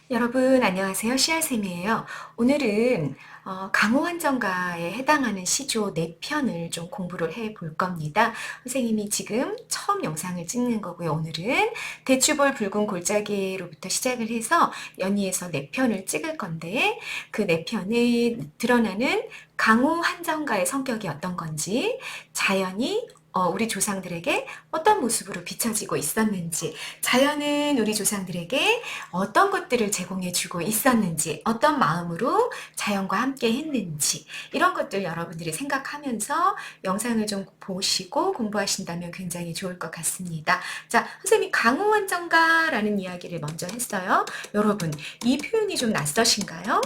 여러분 안녕하세요. 씨알쌤이에요. 오늘은 강호환정가에 해당하는 시조 4편을 좀 공부를 해 볼 겁니다. 선생님이 지금 처음 영상을 찍는 거고요. 오늘은 대추볼 붉은 골짜기로부터 시작을 해서 연이어서 4편을 찍을 건데 그 4편에 드러나는 강호환정가의 성격이 어떤 건지 자연이 우리 조상들에게 어떤 모습으로 비춰지고 있었는지, 자연은 우리 조상들에게 어떤 것들을 제공해 주고 있었는지, 어떤 마음으로 자연과 함께 했는지, 이런 것들 여러분들이 생각하면서 영상을 좀 보시고 공부하신다면 굉장히 좋을 것 같습니다. 자, 선생님이 강호원정가라는 이야기를 먼저 했어요. 여러분, 이 표현이 좀 낯서신가요?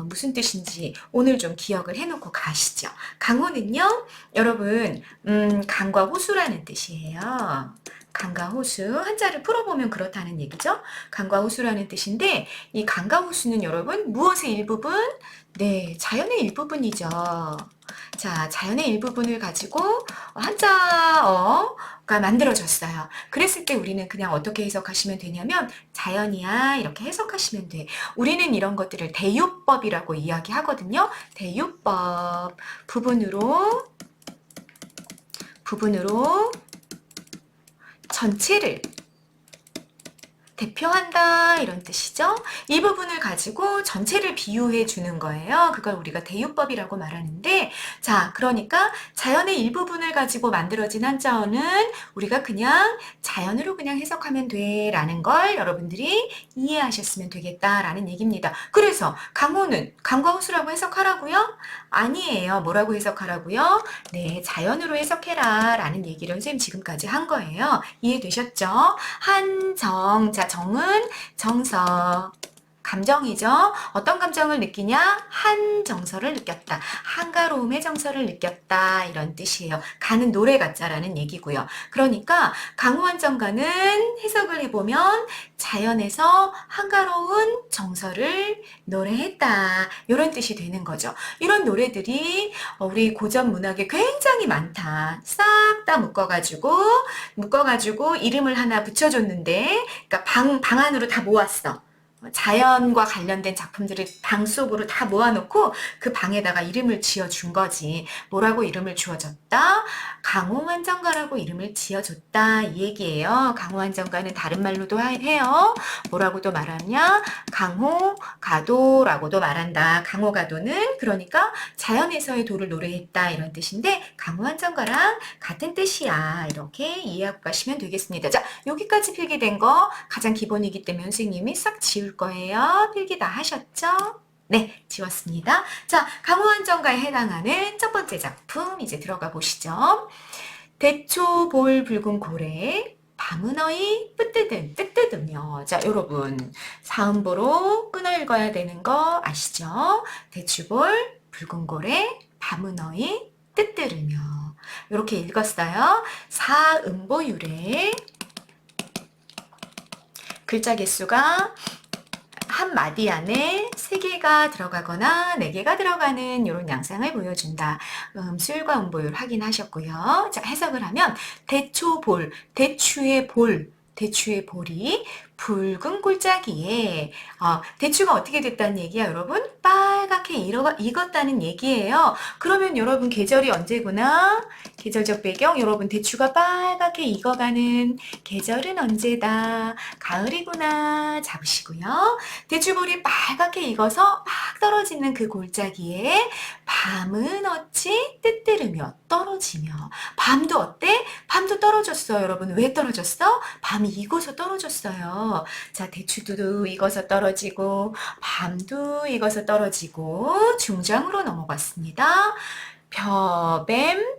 무슨 뜻인지 오늘 좀 기억을 해놓고 가시죠. 강호는요, 여러분, 강과 호수라는 뜻이에요. 강과 호수, 한자를 풀어보면 그렇다는 얘기죠. 강과 호수라는 뜻인데 이 강과 호수는 여러분 무엇의 일부분? 네, 자연의 일부분이죠. 자, 자연의 일부분을 가지고 한자어가 만들어졌어요. 그랬을 때 우리는 그냥 어떻게 해석하시면 되냐면 자연이야 이렇게 해석하시면 돼. 우리는 이런 것들을 대유법이라고 이야기하거든요. 대유법 부분으로 전체를 대표한다 이런 뜻이죠. 이 부분을 가지고 전체를 비유해 주는 거예요. 그걸 우리가 대유법이라고 말하는데, 자, 그러니까 자연의 일부분을 가지고 만들어진 한자어는 우리가 그냥 자연으로 그냥 해석하면 돼 라는 걸 여러분들이 이해하셨으면 되겠다라는 얘기입니다. 그래서 강호는 강과 호수라고 해석하라고요? 아니에요. 뭐라고 해석하라고요? 네, 자연으로 해석해라 라는 얘기를 선생님 지금까지 한 거예요. 이해되셨죠? 한정, 자, 정은 정서, 감정이죠. 어떤 감정을 느끼냐? 한정서를 느꼈다. 한가로움의 정서를 느꼈다. 이런 뜻이에요. 가는 노래 같자라는 얘기고요. 그러니까 강호한정가는 해석을 해보면 자연에서 한가로운 정서를 노래했다. 이런 뜻이 되는 거죠. 이런 노래들이 우리 고전 문학에 굉장히 많다. 싹 다 묶어가지고 이름을 하나 붙여줬는데, 그러니까 방 안으로 다 모았어. 자연과 관련된 작품들을 방 속으로 다 모아놓고 그 방에다가 이름을 지어준 거지. 뭐라고 이름을 주어졌다? 강호환정가라고 이름을 지어줬다. 이 얘기예요. 강호환정가는 다른 말로도 해요. 뭐라고도 말하냐? 강호가도라고도 말한다. 강호가도는 그러니까 자연에서의 도를 노래했다 이런 뜻인데 강호환정가랑 같은 뜻이야. 이렇게 이해하고 가시면 되겠습니다. 자, 여기까지 필기된 거 가장 기본이기 때문에 선생님이 싹 지울 거예요. 필기 다 하셨죠? 네, 지웠습니다. 자, 강호한정가에 해당하는 첫 번째 작품 이제 들어가 보시죠. 대초 볼 붉은 고래 밤은 어이 뜻뜯으며. 자, 여러분 사음보로 끊어 읽어야 되는 거 아시죠? 대추볼 붉은 고래 밤은 어이 뜻들으며 이렇게 읽었어요. 사음보율에 글자 개수가 한 마디 안에 3개가 들어가거나 4개가 들어가는 이런 양상을 보여준다. 음술과 음보율 확인하셨고요. 자, 해석을 하면 대초볼, 대추의 볼이 붉은 골짜기에 대추가 어떻게 됐다는 얘기야 여러분? 빨갛게 익었다는 얘기예요. 그러면 여러분 계절이 언제구나? 계절적 배경 여러분 대추가 빨갛게 익어가는 계절은 언제다? 가을이구나 잡으시고요. 대추볼이 빨갛게 익어서 막 떨어지는 그 골짜기에 밤은 어찌 뜨뜨르며 떨어지며 밤도 어때? 밤도 떨어졌어요. 여러분 왜 떨어졌어? 밤이 익어서 떨어졌어요. 자, 대추도 익어서 떨어지고 밤도 익어서 떨어지고 중장으로 넘어갔습니다. 벼뱀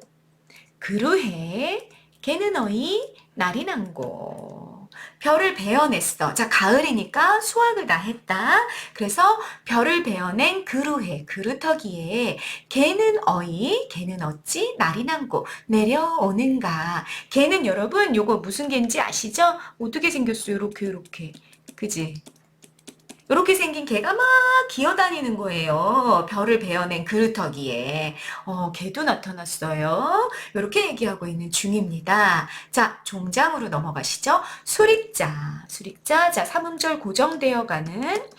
그루해 개는 어이 날이 난고 별을 베어냈어. 자, 가을이니까 수확을 다 했다. 그래서 별을 베어낸 그루해, 그루터기에 개는 어찌 날이 난고 내려오는가. 개는 여러분 요거 무슨 개인지 아시죠? 어떻게 생겼어요? 요렇게 그지? 이렇게 생긴 개가 막 기어다니는 거예요. 별을 베어낸 그루터기에. 개도 나타났어요. 이렇게 얘기하고 있는 중입니다. 자, 종장으로 넘어가시죠. 수릭자. 수릭자. 자, 삼음절 고정되어 가는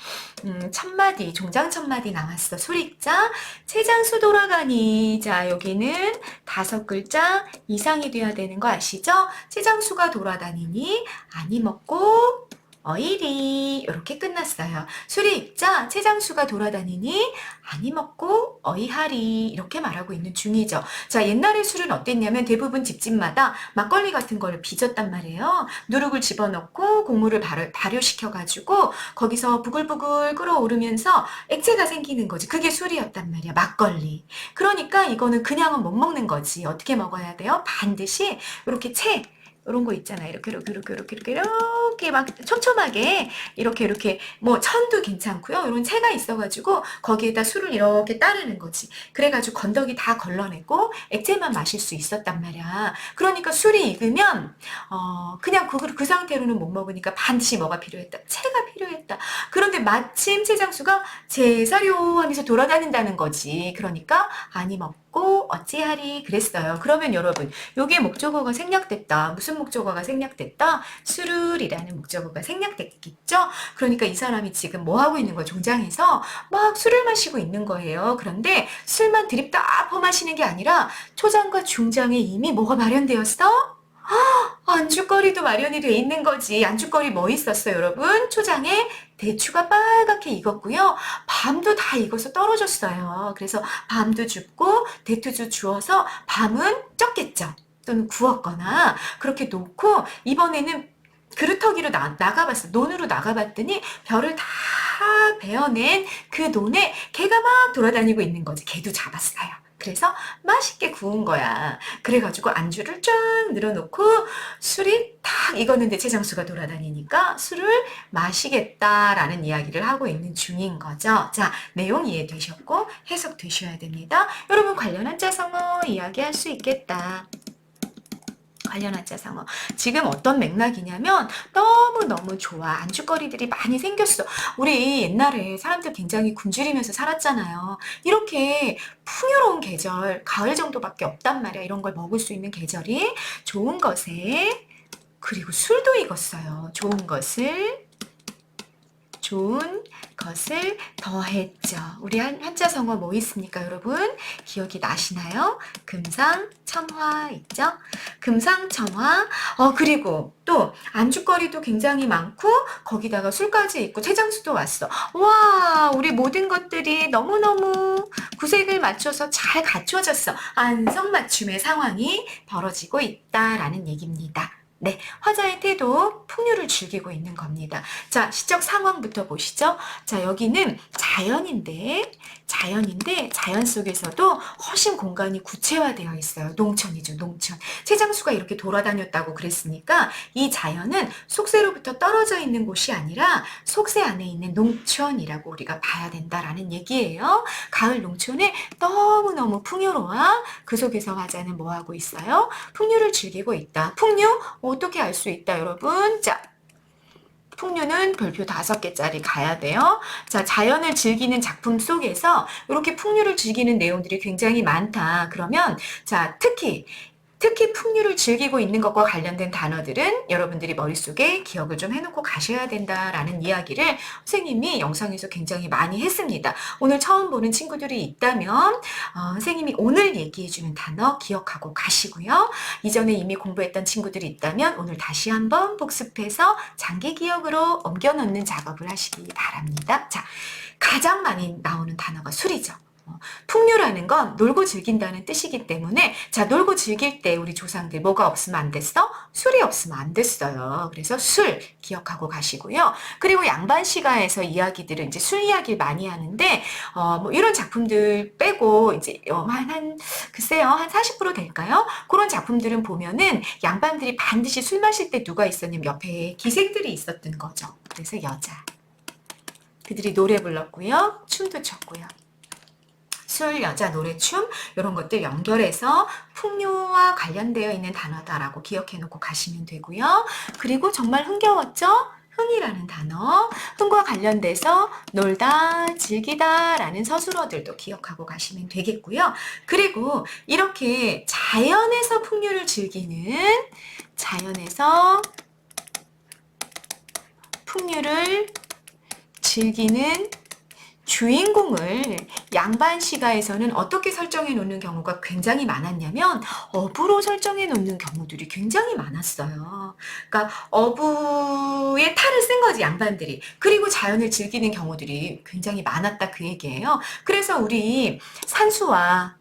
첫마디, 종장 첫마디 나왔어. 수릭자. 채장수 돌아가니. 자, 여기는 5글자 이상이 돼야 되는 거 아시죠? 채장수가 돌아다니니 아니 먹고 어이리 이렇게 끝났어요. 수리입자 채장수가 돌아다니니 아니 먹고 어이하리 이렇게 말하고 있는 중이죠. 자, 옛날의 술은 어땠냐면 대부분 집집마다 막걸리 같은 걸 빚었단 말이에요. 누룩을 집어넣고 곡물을 발효시켜가지고 거기서 부글부글 끓어오르면서 액체가 생기는 거지. 그게 술이었단 말이야. 막걸리. 그러니까 이거는 그냥은 못 먹는 거지. 어떻게 먹어야 돼요? 반드시 이렇게 이런 거 있잖아요. 이렇게 막 촘촘하게 이렇게 뭐 천도 괜찮고요. 이런 채가 있어가지고 거기에다 술을 이렇게 따르는 거지. 그래가지고 건더기 다 걸러내고 액체만 마실 수 있었단 말이야. 그러니까 술이 익으면 그냥 그 상태로는 못 먹으니까 반드시 뭐가 필요했다. 채가 필요했다. 그런데 마침 채장수가 제사료 하면서 돌아다닌다는 거지. 그러니까 아니 먹고 어찌하리 그랬어요. 그러면 여러분 요게 목적어가 생략됐다. 무슨 목적어가 생략됐다? 술을이라는 목적어가 생략됐겠죠? 그러니까 이 사람이 지금 뭐 하고 있는 거예요? 종장에서 막 술을 마시고 있는 거예요. 그런데 술만 들이다 퍼마시는 게 아니라 초장과 중장에 이미 뭐가 마련되었어? 안주거리도 마련이 돼 있는 거지. 안주거리 뭐 있었어요, 여러분? 초장에 대추가 빨갛게 익었고요. 밤도 다 익어서 떨어졌어요. 그래서 밤도 줍고 대추도 주어서 밤은 쪘겠죠. 또는 구웠거나 그렇게 놓고 이번에는 그루터기로 나가봤어. 논으로 나가봤더니 별을 다 베어낸 그 논에 개가 막 돌아다니고 있는 거지. 개도 잡았어요. 그래서 맛있게 구운 거야. 그래가지고 안주를 쫙 늘어놓고 술이 탁 익었는데 채장수가 돌아다니니까 술을 마시겠다라는 이야기를 하고 있는 중인 거죠. 자, 내용 이해되셨고 해석되셔야 됩니다. 여러분 관련 한자성어 이야기할 수 있겠다. 관련 한자성어. 지금 어떤 맥락이냐면 너무너무 좋아. 안주거리들이 많이 생겼어. 우리 옛날에 사람들 굉장히 굶주리면서 살았잖아요. 이렇게 풍요로운 계절, 가을 정도밖에 없단 말이야. 이런 걸 먹을 수 있는 계절이 좋은 것에 그리고 술도 익었어요. 좋은 것을 더했죠. 우리 한자성어 뭐 있습니까, 여러분? 기억이 나시나요? 금상첨화 있죠? 금상첨화. 그리고 또 안주거리도 굉장히 많고 거기다가 술까지 있고 채장수도 왔어. 와, 우리 모든 것들이 너무너무 구색을 맞춰서 잘 갖춰졌어. 안성맞춤의 상황이 벌어지고 있다라는 얘기입니다. 네, 화자의 태도, 풍류를 즐기고 있는 겁니다. 자, 시적 상황부터 보시죠. 자, 여기는 자연 속에서도 훨씬 공간이 구체화되어 있어요. 농촌이죠, 농촌. 채장수가 이렇게 돌아다녔다고 그랬으니까 이 자연은 속세로부터 떨어져 있는 곳이 아니라 속세 안에 있는 농촌이라고 우리가 봐야 된다라는 얘기예요. 가을 농촌에 너무너무 풍요로워. 그 속에서 화자는 뭐 하고 있어요? 풍류를 즐기고 있다. 풍류? 어떻게 알 수 있다, 여러분? 자, 풍류는 별표 5개짜리 가야 돼요. 자, 자연을 즐기는 작품 속에서 이렇게 풍류를 즐기는 내용들이 굉장히 많다. 그러면 자, 특히 풍류를 즐기고 있는 것과 관련된 단어들은 여러분들이 머릿속에 기억을 좀 해놓고 가셔야 된다라는 이야기를 선생님이 영상에서 굉장히 많이 했습니다. 오늘 처음 보는 친구들이 있다면 선생님이 오늘 얘기해주는 단어 기억하고 가시고요. 이전에 이미 공부했던 친구들이 있다면 오늘 다시 한번 복습해서 장기 기억으로 옮겨놓는 작업을 하시기 바랍니다. 자, 가장 많이 나오는 단어가 술이죠. 풍류라는 건 놀고 즐긴다는 뜻이기 때문에 자, 놀고 즐길 때 우리 조상들 뭐가 없으면 안 됐어? 술이 없으면 안 됐어요. 그래서 술 기억하고 가시고요. 그리고 양반시가에서 이야기들은 이제 술 이야기를 많이 하는데 뭐 이런 작품들 빼고 이제 글쎄요, 한 40% 될까요? 그런 작품들은 보면은 양반들이 반드시 술 마실 때 누가 있었냐면 옆에 기생들이 있었던 거죠. 그래서 여자. 그들이 노래 불렀고요. 춤도 췄고요. 술, 여자, 노래, 춤 이런 것들 연결해서 풍류와 관련되어 있는 단어다라고 기억해 놓고 가시면 되고요. 그리고 정말 흥겨웠죠? 흥이라는 단어, 흥과 관련돼서 놀다, 즐기다 라는 서술어들도 기억하고 가시면 되겠고요. 그리고 이렇게 자연에서 풍류를 즐기는 주인공을 양반 시가에서는 어떻게 설정해 놓는 경우가 굉장히 많았냐면 어부로 설정해 놓는 경우들이 굉장히 많았어요. 그러니까 어부의 탈을 쓴 거지 양반들이. 그리고 자연을 즐기는 경우들이 굉장히 많았다 그 얘기예요. 그래서 우리 산수화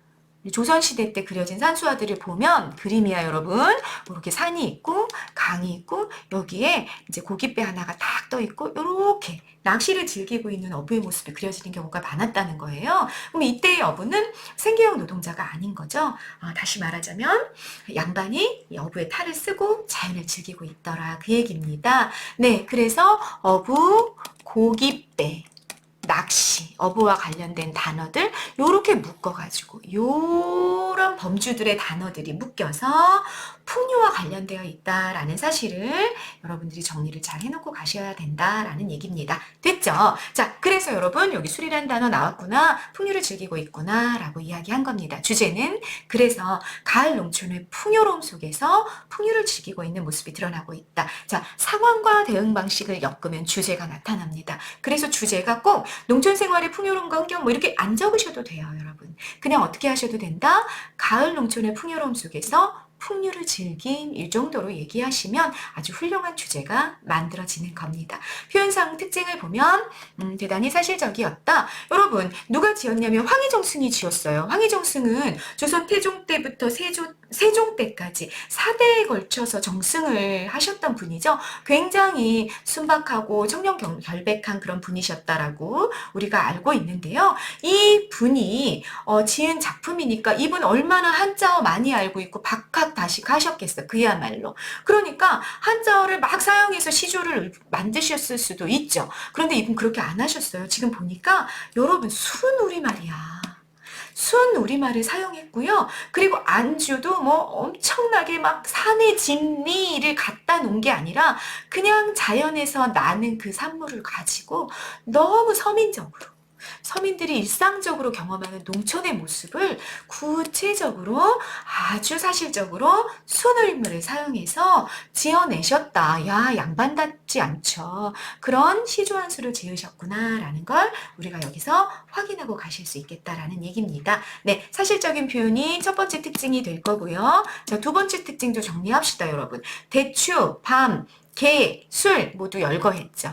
조선시대 때 그려진 산수화들을 보면 그림이야 여러분. 이렇게 산이 있고 강이 있고 여기에 이제 고깃배 하나가 딱 떠 있고 이렇게 낚시를 즐기고 있는 어부의 모습이 그려지는 경우가 많았다는 거예요. 그럼 이때의 어부는 생계형 노동자가 아닌 거죠. 다시 말하자면 양반이 이 어부의 탈을 쓰고 자연을 즐기고 있더라 그 얘기입니다. 네, 그래서 어부, 고깃배, 낚시, 어부와 관련된 단어들 요렇게 묶어가지고 요런 범주들의 단어들이 묶여서 풍류와 관련되어 있다라는 사실을 여러분들이 정리를 잘 해놓고 가셔야 된다라는 얘기입니다. 됐죠? 자, 그래서 여러분 여기 술이라는 단어 나왔구나, 풍류를 즐기고 있구나 라고 이야기한 겁니다. 주제는 그래서 가을 농촌의 풍요로움 속에서 풍류를 즐기고 있는 모습이 드러나고 있다. 자, 상황과 대응 방식을 엮으면 주제가 나타납니다. 그래서 주제가 꼭 농촌 생활의 풍요로움과 환경 뭐 이렇게 안 적으셔도 돼요, 여러분. 그냥 어떻게 하셔도 된다. 가을 농촌의 풍요로움 속에서 풍류를 즐긴 이 정도로 얘기하시면 아주 훌륭한 주제가 만들어지는 겁니다. 표현상 특징을 보면 대단히 사실적이었다. 여러분 누가 지었냐면 황희정승이 지었어요. 황희정승은 조선 태종 때부터 세종 때까지 4대에 걸쳐서 정승을 하셨던 분이죠. 굉장히 순박하고 청렴결백한 그런 분이셨다라고 우리가 알고 있는데요. 이 분이 지은 작품이니까 이분 얼마나 한자어 많이 알고 있고 박학다식 하셨겠어. 그야말로. 그러니까 한자어를 막 사용해서 시조를 만드셨을 수도 있죠. 그런데 이분 그렇게 안 하셨어요. 지금 보니까 여러분 순 우리말이야. 순 우리말을 사용했고요. 그리고 안주도 뭐 엄청나게 막 산의 진미를 갖다 놓은 게 아니라 그냥 자연에서 나는 그 산물을 가지고 너무 서민들이 일상적으로 경험하는 농촌의 모습을 구체적으로 아주 사실적으로 순우리물을 사용해서 지어내셨다. 야, 양반답지 않죠. 그런 시조한수를 지으셨구나라는 걸 우리가 여기서 확인하고 가실 수 있겠다라는 얘기입니다. 네, 사실적인 표현이 첫 번째 특징이 될 거고요. 자, 두 번째 특징도 정리합시다, 여러분. 대추, 밤, 개, 술 모두 열거했죠.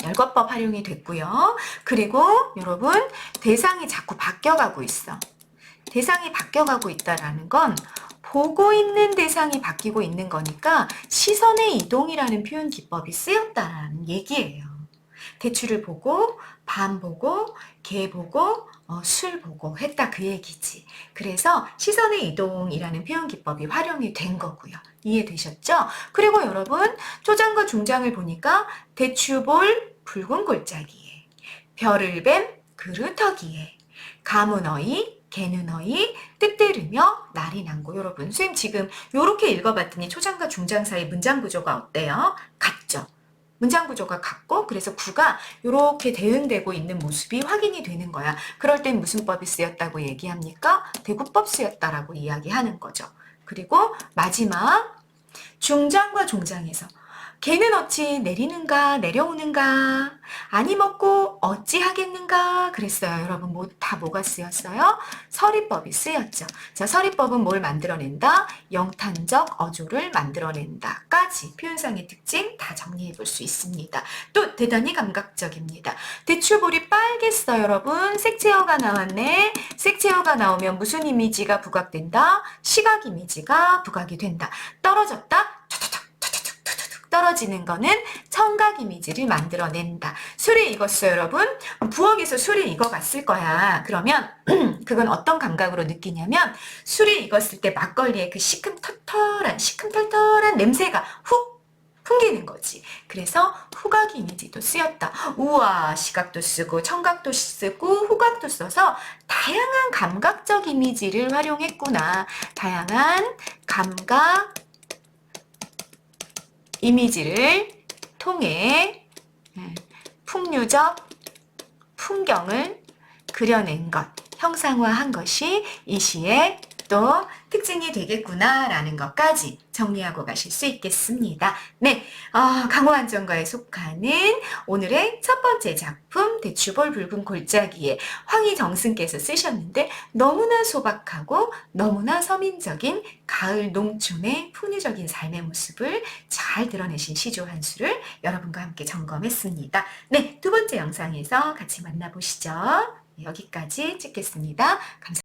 열거법 활용이 됐고요. 그리고 여러분 대상이 자꾸 바뀌어가고 있어. 대상이 바뀌어가고 있다라는 건 보고 있는 대상이 바뀌고 있는 거니까 시선의 이동이라는 표현 기법이 쓰였다라는 얘기예요. 대추를 보고 밤 보고 개 보고 술 보고 했다 그 얘기지. 그래서 시선의 이동이라는 표현 기법이 활용이 된 거고요. 이해되셨죠? 그리고 여러분 초장과 중장을 보니까 대추볼 붉은 골짜기에 별을 뱀 그루터기에 가문 어이 개는 어이 뜻들으며 날이 난고. 여러분 선생님 지금 이렇게 읽어봤더니 초장과 중장 사이 문장 구조가 어때요? 같죠? 문장 구조가 같고 그래서 구가 이렇게 대응되고 있는 모습이 확인이 되는 거야. 그럴 땐 무슨 법이 쓰였다고 얘기합니까? 대구법 쓰였다라고 이야기하는 거죠. 그리고 마지막 중장과 종장에서 개는 어찌 내리는가 내려오는가 아니 먹고 어찌 하겠는가 그랬어요. 여러분 다 뭐가 쓰였어요? 서리법이 쓰였죠. 자, 서리법은 뭘 만들어낸다? 영탄적 어조를 만들어낸다까지 표현상의 특징 다 정리해 볼 수 있습니다. 또 대단히 감각적입니다. 대추볼이 빨갰어 여러분. 색채어가 나왔네. 색채어가 나오면 무슨 이미지가 부각된다? 시각 이미지가 부각이 된다. 떨어졌다? 떨어지는 거는 청각 이미지를 만들어낸다. 술이 익었어요, 여러분. 부엌에서 술이 익어갔을 거야. 그러면 그건 어떤 감각으로 느끼냐면 술이 익었을 때 막걸리의 그 시큼털털한 냄새가 훅 풍기는 거지. 그래서 후각 이미지도 쓰였다. 우와, 시각도 쓰고 청각도 쓰고 후각도 써서 다양한 감각적 이미지를 활용했구나. 다양한 감각 이미지를 통해 풍류적 풍경을 그려낸 것, 형상화한 것이 이 시의 또 특징이 되겠구나라는 것까지 정리하고 가실 수 있겠습니다. 네, 강호안정가에 속하는 오늘의 첫 번째 작품 대추볼 붉은 골짜기에 황희정승께서 쓰셨는데 너무나 소박하고 너무나 서민적인 가을 농촌의 풍류적인 삶의 모습을 잘 드러내신 시조 한 수를 여러분과 함께 점검했습니다. 네, 두 번째 영상에서 같이 만나보시죠. 여기까지 찍겠습니다. 감사합니다.